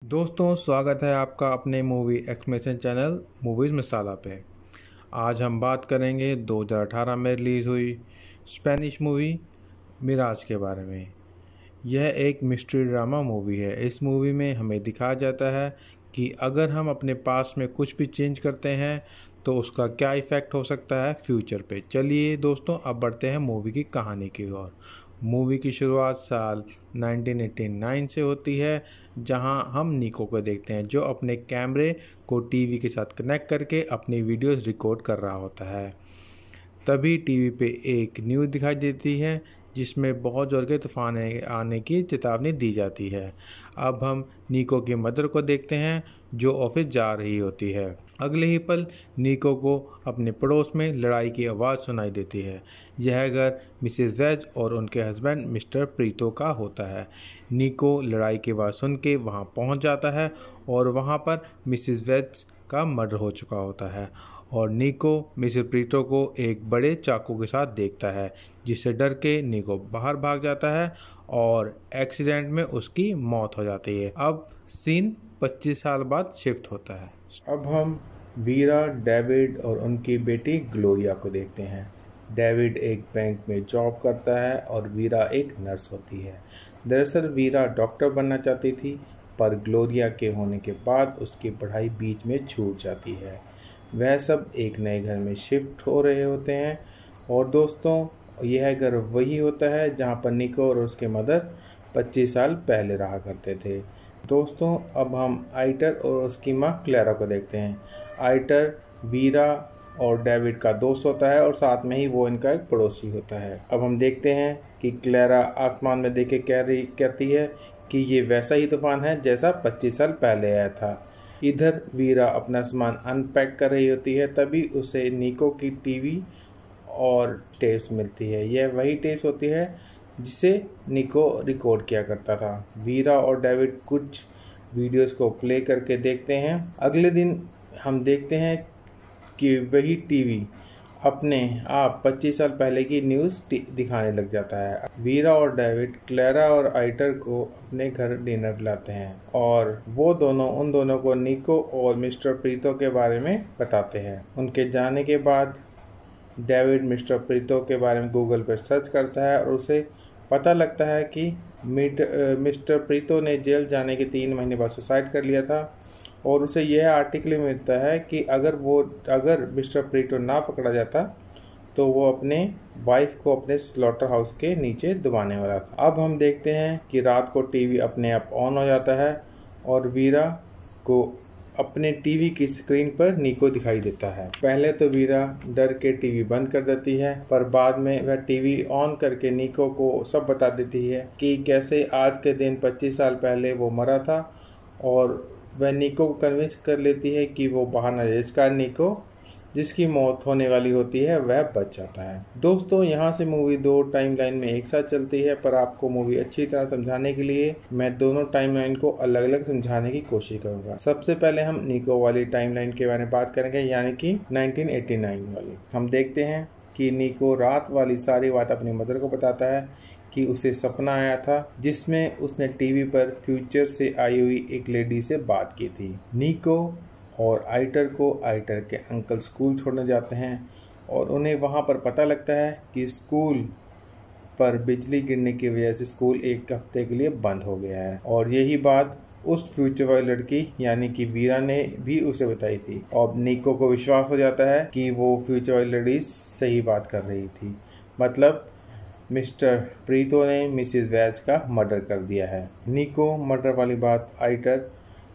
दोस्तों, स्वागत है आपका अपने मूवी एक्सप्लेनेशन चैनल मूवीज़ मसाला पे। आज हम बात करेंगे 2018 में रिलीज़ हुई स्पेनिश मूवी मिराज के बारे में। यह एक मिस्ट्री ड्रामा मूवी है। इस मूवी में हमें दिखाया जाता है कि अगर हम अपने पास में कुछ भी चेंज करते हैं तो उसका क्या इफ़ेक्ट हो सकता है फ्यूचर पे। चलिए दोस्तों, अब बढ़ते हैं मूवी की कहानी की ओर। मूवी की शुरुआत साल 1989 से होती है, जहां हम निको को देखते हैं जो अपने कैमरे को टीवी के साथ कनेक्ट करके अपनी वीडियोस रिकॉर्ड कर रहा होता है। तभी टीवी पे एक न्यूज़ दिखाई देती है जिसमें बहुत ज़ोर के तूफान आने की चेतावनी दी जाती है। अब हम निको की मदर को देखते हैं जो ऑफिस जा रही होती है। अगले ही पल निको को अपने पड़ोस में लड़ाई की आवाज़ सुनाई देती है। यह घर मिसेस वेज और उनके हस्बैंड मिस्टर प्रीतो का होता है। निको लड़ाई की आवाज़ सुन के वहाँ पहुँच जाता है और वहाँ पर मिसेस वेज का मर्डर हो चुका होता है और निको मिसेस प्रीतो को एक बड़े चाकू के साथ देखता है, जिससे डर के निको बाहर भाग जाता है और एक्सीडेंट में उसकी मौत हो जाती है। अब सीन 25 साल बाद शिफ्ट होता है। अब हम वीरा, डेविड और उनकी बेटी ग्लोरिया को देखते हैं। डेविड एक बैंक में जॉब करता है और वीरा एक नर्स होती है। दरअसल वीरा डॉक्टर बनना चाहती थी, पर ग्लोरिया के होने के बाद उसकी पढ़ाई बीच में छूट जाती है। वह सब एक नए घर में शिफ्ट हो रहे होते हैं और दोस्तों, यह घर वही होता है जहां पर निको और उसके मदर 25 साल पहले रहा करते थे। दोस्तों, अब हम आइटर और उसकी माँ क्लेरा को देखते हैं। आइटर वीरा और डेविड का दोस्त होता है और साथ में ही वो इनका एक पड़ोसी होता है। अब हम देखते हैं कि क्लेरा आसमान में देख के कहती है कि ये वैसा ही तूफान है जैसा 25 साल पहले आया था। इधर वीरा अपना सामान अनपैक कर रही होती है, तभी उसे निको की टीवी और टेप्स मिलती है। यह वही टेप्स होती है जिसे निको रिकॉर्ड किया करता था। वीरा और डेविड कुछ वीडियोस को प्ले करके देखते हैं। अगले दिन हम देखते हैं कि वही टीवी अपने आप 25 साल पहले की न्यूज़ दिखाने लग जाता है। वीरा और डेविड क्लेरा और आइटर को अपने घर डिनर बुलाते हैं और वो दोनों उन दोनों को निको और मिस्टर प्रीतो के बारे में बताते हैं। उनके जाने के बाद डेविड मिस्टर प्रीतो के बारे में गूगल पर सर्च करता है और उसे पता लगता है कि मिस्टर प्रीतो ने जेल जाने के 3 महीने बाद सुसाइड कर लिया था और उसे यह आर्टिकल मिलता है कि अगर मिस्टर प्रीतो ना पकड़ा जाता तो वो अपने वाइफ को अपने स्लॉटर हाउस के नीचे दबाने वाला था। अब हम देखते हैं कि रात को टीवी अपने आप ऑन हो जाता है और वीरा को अपने टीवी की स्क्रीन पर निको दिखाई देता है। पहले तो वीरा डर के टीवी बंद कर देती है, पर बाद में वह टीवी ऑन करके निको को सब बता देती है कि कैसे आज के दिन 25 साल पहले वो मरा था और वह निको को कन्विंस कर लेती है कि वो बाहर न जाए। इसका निको जिसकी मौत होने वाली होती है वह बच जाता है। दोस्तों, यहाँ से मूवी 2 टाइमलाइन में एक साथ चलती है, पर आपको मूवी अच्छी तरह समझाने के लिए मैं दोनों टाइमलाइन को अलग अलग समझाने की कोशिश करूंगा। सबसे पहले हम निको वाली टाइमलाइन के बारे में बात करेंगे, यानी कि 1989 वाली। हम देखते हैं कि निको रात वाली सारी बात अपनी मदर को बताता है कि उसे सपना आया था जिसमें उसने टीवी पर फ्यूचर से आई हुई एक लेडी से बात की थी। निको और आइटर के अंकल स्कूल छोड़ने जाते हैं और उन्हें वहां पर पता लगता है कि स्कूल पर बिजली गिरने की वजह से स्कूल एक हफ्ते के लिए बंद हो गया है और यही बात उस फ्यूचर वाली लड़की यानी कि वीरा ने भी उसे बताई थी। और निको को विश्वास हो जाता है कि वो फ्यूचर वाली लड़की सही बात कर रही थी, मतलब मिस्टर प्रीतो ने मिसेस वेज का मर्डर कर दिया है। निको मर्डर वाली बात आइटर,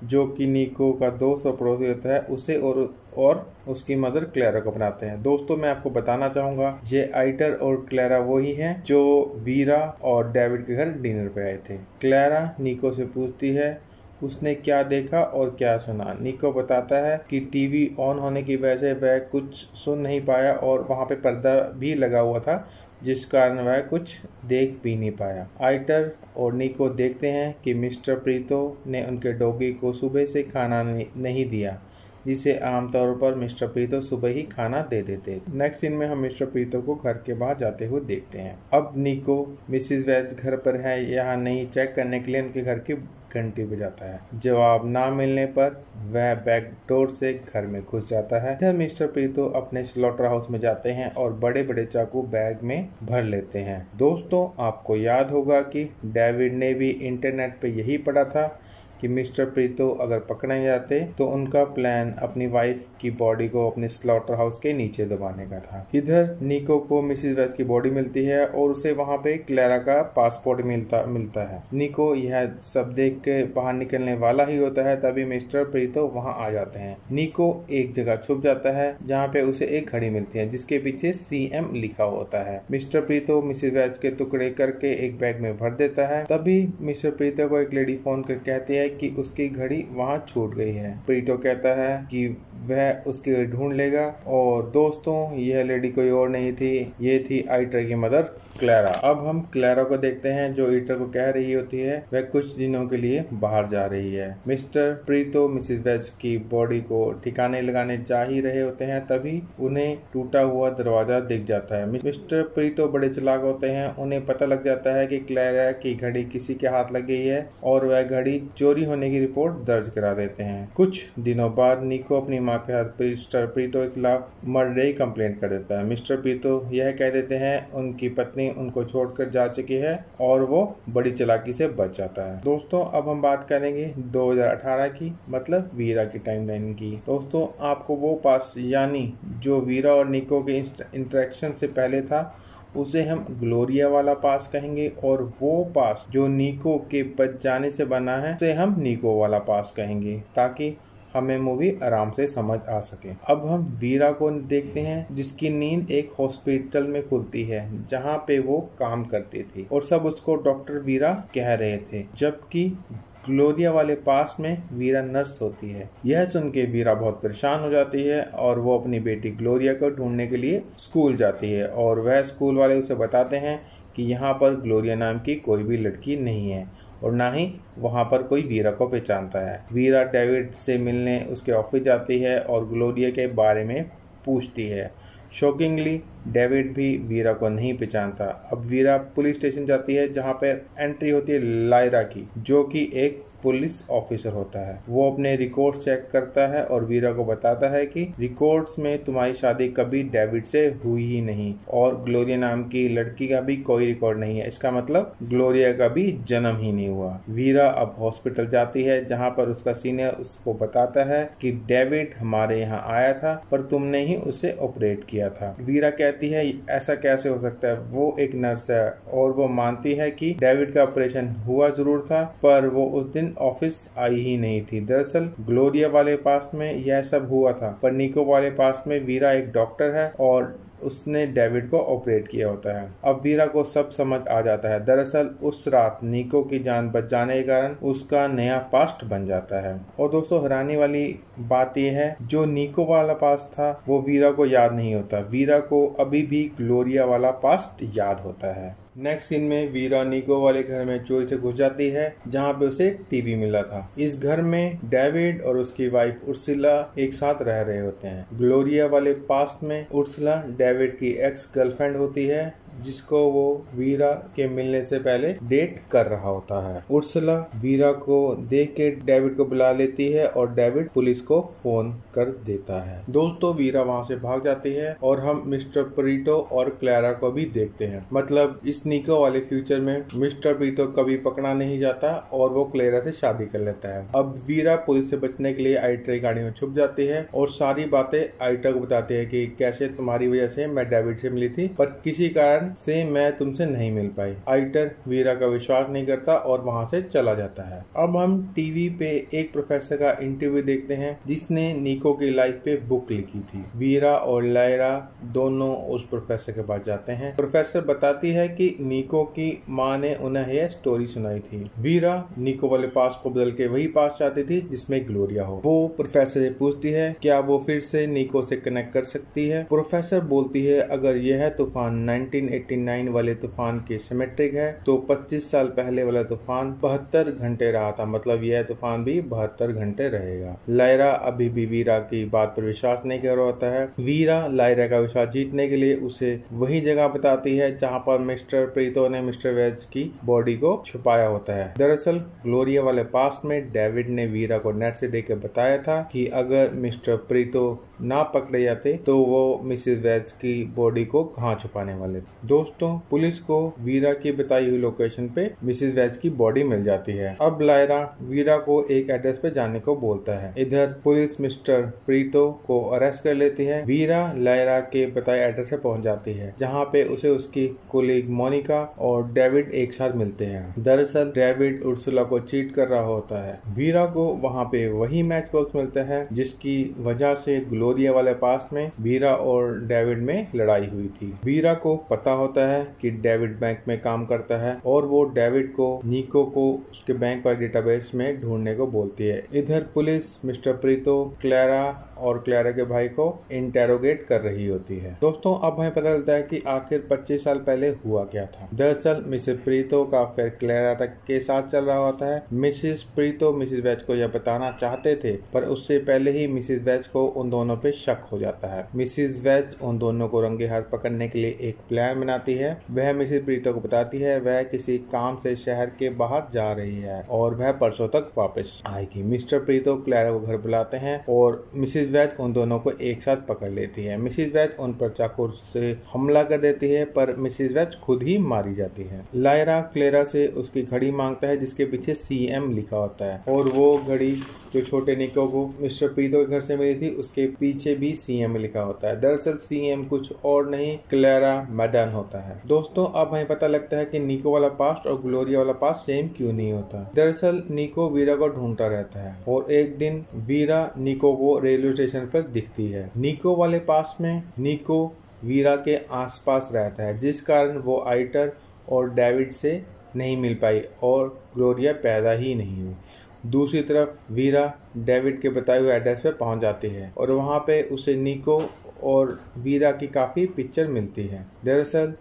जो कि निको का दोस्त और पड़ोसी होता है, उसे और उसकी मदर क्लेरा को बनाते हैं। दोस्तों, मैं आपको बताना चाहूंगा ये आइटर और क्लेरा वही हैं जो वीरा और डेविड के घर डिनर पे आए थे। क्लेरा निको से पूछती है उसने क्या देखा और क्या सुना। निको बताता है कि टीवी ऑन होने की वजह से वह कुछ सुन नहीं पाया और वहां पे पर्दा भी लगा हुआ था, जिस कारण वह कुछ देख भी नहीं पाया। आइटर और निको देखते हैं कि मिस्टर प्रीतो ने उनके डॉगी को सुबह से खाना नहीं दिया, जिसे आमतौर पर मिस्टर प्रीतो सुबह ही खाना दे देते। नेक्स्ट सीन में हम मिस्टर प्रीतो को घर के बाहर जाते हुए देखते हैं। अब निको मिसिस वेज घर पर है या नहीं चेक करने के लिए उनके घर की घंटी बजाता है। जवाब ना मिलने पर वह बैक डोर से घर में घुस जाता है। इधर मिस्टर प्रीतो अपने स्लॉटर हाउस में जाते हैं और बड़े बड़े चाकू बैग में भर लेते हैं। दोस्तों, आपको याद होगा कि डेविड ने भी इंटरनेट पे यही पढ़ा था कि मिस्टर प्रीतो अगर पकड़े जाते तो उनका प्लान अपनी वाइफ की बॉडी को अपने स्लॉटर हाउस के नीचे दबाने का था। इधर निको को मिसिस वेज की बॉडी मिलती है और उसे वहां पे क्लेरा का पासपोर्ट मिलता है। निको यह सब देख के बाहर निकलने वाला ही होता है, तभी मिस्टर प्रीतो वहां आ जाते हैं। निको एक जगह छुप जाता है जहाँ पे उसे एक घड़ी मिलती है जिसके पीछे CM लिखा होता है। मिस्टर प्रीतो मिसिस वेज के टुकड़े करके एक बैग में भर देता है। तभी मिस्टर प्रीतो को एक लेडी फोन कर कहती है कि उसकी घड़ी वहां छूट गई है। प्रीतो कहता है कि वह उसकी घड़ी ढूंढ लेगा और दोस्तों, यह लेडी कोई और नहीं थी, ये थी आइटर की मदर क्लेरा। अब हम क्लेरा को देखते हैं जो ईटर को कह रही होती है वह कुछ दिनों के लिए बाहर जा रही है। मिस्टर प्रीतो मिसिस वेज की बॉडी को ठिकाने लगाने जा ही रहे होते हैं, तभी उन्हें टूटा हुआ दरवाजा दिख जाता है। मिस्टर प्रीतो बड़े चालाक होते हैं, उन्हें पता लग जाता है कि क्लेरा की घड़ी किसी के हाथ लग गई है और वह घड़ी चोरी होने की रिपोर्ट दर्ज करा देते हैं। कुछ दिनों बाद निको अपनी माँ के हाथ मिस्टर प्रीतो के खिलाफ मर्डर कंप्लेंट कर देता है। मिस्टर प्रीतो यह कह देते हैं उनकी पत्नी उनको छोड़कर जा चुकी है और वो बड़ी चालाकी से बच जाता है। दोस्तों, अब हम बात करेंगे 2018 की, मतलब वीरा की टाइमलाइन की। दोस्तों, आपको वो पास यानी जो वीरा और निको के इंटरेक्शन से पहले था उसे हम ग्लोरिया वाला पास कहेंगे और वो पास जो निको के बच जाने से बना है उसे हम निको वाला पास कहेंगे, ताकि हमें मूवी आराम से समझ आ सके। अब हम वीरा को देखते हैं जिसकी नींद एक हॉस्पिटल में खुलती है जहाँ पे वो काम करती थी और सब उसको डॉक्टर वीरा कह रहे थे, जबकि ग्लोरिया वाले पास में वीरा नर्स होती है। यह सुन के वीरा बहुत परेशान हो जाती है और वो अपनी बेटी ग्लोरिया को ढूंढने के लिए स्कूल जाती है और वह स्कूल वाले उसे बताते हैं कि यहाँ पर ग्लोरिया नाम की कोई भी लड़की नहीं है और ना ही वहाँ पर कोई वीरा को पहचानता है। वीरा डेविड से मिलने उसके ऑफिस जाती है और ग्लोरिया के बारे में पूछती है। शॉकिंगली डेविड भी वीरा को नहीं पहचानता। अब वीरा पुलिस स्टेशन जाती है जहाँ पर एंट्री होती है लायरा की, जो कि एक पुलिस ऑफिसर होता है। वो अपने रिकॉर्ड चेक करता है और वीरा को बताता है कि रिकॉर्ड्स में तुम्हारी शादी कभी डेविड से हुई ही नहीं और ग्लोरिया नाम की लड़की का भी कोई रिकॉर्ड नहीं है। इसका मतलब ग्लोरिया का भी जन्म ही नहीं हुआ। वीरा अब हॉस्पिटल जाती है जहाँ पर उसका सीनियर उसको बताता है कि डेविड हमारे यहाँ आया था पर तुमने ही उसे ऑपरेट किया था। वीरा कहती है ऐसा कैसे हो सकता है, वो एक नर्स है और वो मानती है कि डेविड का ऑपरेशन हुआ जरूर था पर वो उस दिन ऑफिस आई ही नहीं थी। दरअसल ग्लोरिया वाले पास में यह सब हुआ था पर निको वाले पास में वीरा एक डॉक्टर है और उसने डेविड को ऑपरेट किया होता है। अब वीरा को सब समझ आ जाता है। दरअसल उस रात निको की जान बच जाने के कारण उसका नया पास्ट बन जाता है। और दोस्तों, हैरानी वाली बात यह है जो निको वाला पास्ट था वो वीरा को याद नहीं होता। वीरा को अभी भी ग्लोरिया वाला पास्ट याद होता है। नेक्स्ट सीन में वीरा निको वाले घर में चोरी से घुस जाती है जहाँ पे उसे टीवी मिला था। इस घर में डेविड और उसकी वाइफ उर्सुला एक साथ रह रहे होते हैं। ग्लोरिया वाले पास्ट में उर्सुला डेविड की एक्स गर्लफ्रेंड होती है जिसको वो वीरा के मिलने से पहले डेट कर रहा होता है। उर्सुला वीरा को देख के डेविड को बुला लेती है और डेविड पुलिस को फोन कर देता है। दोस्तों, वीरा वहाँ से भाग जाती है और हम मिस्टर प्रीतो और क्लेरा को भी देखते हैं। मतलब इस निको वाले फ्यूचर में मिस्टर प्रीतो कभी पकड़ा नहीं जाता और वो क्लेरा से शादी कर लेता है। अब वीरा पुलिस से बचने के लिए आइटर की गाड़ी में छुप जाती है और सारी बातें आइटर को बताती है कि कैसे तुम्हारी वजह से मैं डेविड से मिली थी पर किसी कारण से मैं तुमसे नहीं मिल पाई। आइटर वीरा का विश्वास नहीं करता और वहां से चला जाता है। अब हम टीवी पे एक प्रोफेसर का इंटरव्यू देखते हैं जिसने निको की लाइफ पे बुक लिखी थी। वीरा और लायरा दोनों उस प्रोफेसर के पास जाते हैं। प्रोफेसर बताती है कि निको की माँ ने उन्हें यह स्टोरी सुनाई थी। वीरा निको वाले पास को बदल के वही पास चाहती थी जिसमें ग्लोरिया हो। वो प्रोफेसर से पूछती है क्या वो फिर से निको से कनेक्ट कर सकती है। प्रोफेसर बोलती है अगर यह तूफान 1989 वाले तूफान की सिमेट्रिक है तो 25 साल पहले वाला तूफान 72 घंटे रहा था, मतलब यह तूफान भी 72 घंटे रहेगा। लायरा अभी भी वीरा की बात पर विश्वास नहीं कर रहा होता है। वीरा लायरा का विश्वास जीतने के लिए उसे वही जगह बताती है जहाँ पर मिस्टर प्रीतो ने मिस्टर वेज की बॉडी को छुपाया होता है। दरअसल ग्लोरिया वाले पास्ट में डेविड ने वीरा को नेट से देकर बताया था कि अगर मिस्टर प्रीतो ना पकड़े जाते तो वो मिसेस वेज की बॉडी को कहाँ छुपाने वाले थे। दोस्तों, पुलिस को वीरा की बताई हुई लोकेशन पे मिसेस वेज की बॉडी मिल जाती है। अब लायरा वीरा को एक एड्रेस पे जाने को बोलता है। इधर पुलिस मिस्टर प्रीतो को अरेस्ट कर लेती है। वीरा लायरा के बताए एड्रेस पे पहुंच जाती है जहाँ पे उसे उसकी कोलीग मोनिका और डेविड एक साथ मिलते हैं। दरअसल डेविड उर्सुला को चीट कर रहा होता है। वीरा को वहाँ पे वही मैच बॉक्स मिलता है जिसकी वजह से ग्लोरिया वाले पास में वीरा और डेविड में लड़ाई हुई थी। वीरा को पता होता है कि डेविड बैंक में काम करता है और वो डेविड को निको को उसके बैंक पर डेटाबेस में ढूंढने को बोलती है। इधर पुलिस मिस्टर प्रीतो, क्लैरा और क्लैरा के भाई को इंटेरोगेट कर रही होती है। दोस्तों, अब हमें पता चलता है कि आखिर 25 साल पहले हुआ क्या था। दरअसल मिसेस प्रीतो का अफेयर क्लैरा तक के साथ चल रहा होता है। मिसेस प्रीतो मिसेस वेज को यह बताना चाहते थे पर उससे पहले ही मिसेस वेज को उन दोनों पे शक हो जाता है। मिसेस वेज उन दोनों को रंगे हाथ पकड़ने के लिए एक प्लान बनाती है। वह मिसेस प्रीतो को बताती है वह किसी काम से शहर के बाहर जा रही है और वह परसों तक वापस आएगी। मिस्टर प्रीतो क्लैरा को घर बुलाते हैं और मिसेस वेज उन दोनों को एक साथ पकड़ लेती है। मिसेस वेज उन पर चाकू से हमला कर देती है पर मिसेस वेज खुद ही मारी जाती है। लायरा क्लेरा से उसकी घड़ी मांगता है जिसके पीछे CM लिखा होता है और वो घड़ी जो छोटे निको को मिस्टर प्रीतो के घर से मिली थी उसके पीछे भी CM लिखा होता है। दरअसल CM कुछ और नहीं, क्लेरा मैडन होता है। दोस्तों, अब हमें पता लगता है कि निको वाला पास्ट और ग्लोरिया वाला पास्ट सेम क्यों नहीं होता। दरअसल निको वीरा को ढूंढता रहता है और एक दिन वीरा निको को रेलवे स्टेशन पर दिखती है। निको वाले पास में निको वीरा के आसपास रहता है जिस कारण वो आइटर और डेविड से नहीं मिल पाई और ग्लोरिया पैदा ही नहीं हुई। दूसरी तरफ वीरा डेविड के बताए हुए एड्रेस पे पहुंच जाती है और वहां पे उसे निको और वीरा की काफ़ी पिक्चर मिलती है। दरअसल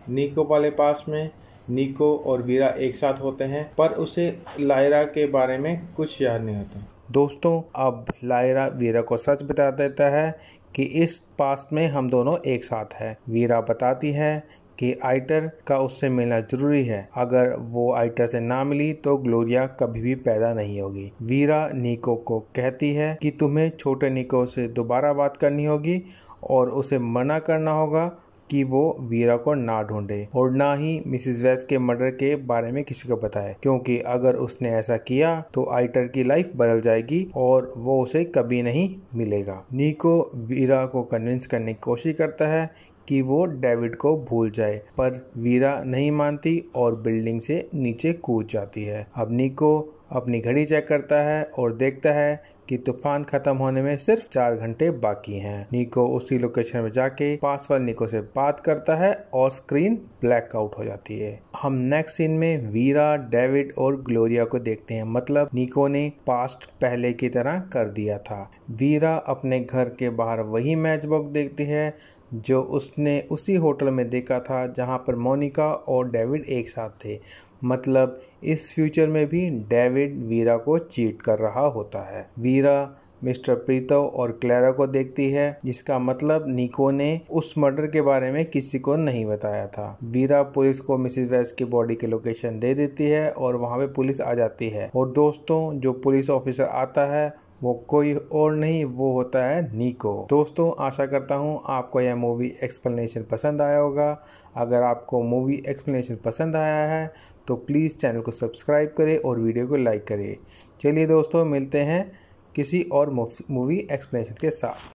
निको वाले पास में निको और वीरा एक साथ होते हैं पर उसे लायरा के बारे में कुछ याद नहीं होता। दोस्तों, अब लायरा वीरा को सच बता देता है कि इस पास्ट में हम दोनों एक साथ हैं। वीरा बताती है कि आइटर का उससे मिलना जरूरी है। अगर वो आइटर से ना मिली तो ग्लोरिया कभी भी पैदा नहीं होगी। वीरा निको को कहती है कि तुम्हें छोटे निको से दोबारा बात करनी होगी और उसे मना करना होगा कि वो वीरा को ना ढूंढे और ना ही मिसेस वेज के मर्डर के बारे में किसी को बताए, क्योंकि अगर उसने ऐसा किया तो आइटर की लाइफ बदल जाएगी और वो उसे कभी नहीं मिलेगा। निको वीरा को कन्विंस करने की कोशिश करता है कि वो डेविड को भूल जाए पर वीरा नहीं मानती और बिल्डिंग से नीचे कूद जाती है। अब निको अपनी घड़ी चेक करता है और देखता है कि तूफान खत्म होने में सिर्फ 4 घंटे बाकी हैं। निको उसी लोकेशन में जाके पास वाले निको से बात करता है और स्क्रीन ब्लैक आउट हो जाती है। हम नेक्स्ट सीन में वीरा, डेविड और ग्लोरिया को देखते हैं, मतलब निको ने पास्ट पहले की तरह कर दिया था। वीरा अपने घर के बाहर वही मैच बॉक्स देखती है जो उसने उसी होटल में देखा था जहां पर मोनिका और डेविड एक साथ थे। मतलब इस फ्यूचर में भी डेविड वीरा को चीट कर रहा होता है। वीरा मिस्टर प्रीतो और क्लैरा को देखती है जिसका मतलब निको ने उस मर्डर के बारे में किसी को नहीं बताया था। वीरा पुलिस को मिसेस वेज की बॉडी के लोकेशन दे देती है और वहां पे पुलिस आ जाती है और दोस्तों जो पुलिस ऑफिसर आता है वो कोई और नहीं, वो होता है निको। दोस्तों, आशा करता हूँ आपको यह मूवी एक्सप्लेनेशन पसंद आया होगा। अगर आपको मूवी एक्सप्लेनेशन पसंद आया है तो प्लीज़ चैनल को सब्सक्राइब करें और वीडियो को लाइक करें। चलिए दोस्तों, मिलते हैं किसी और मूवी एक्सप्लेनेशन के साथ।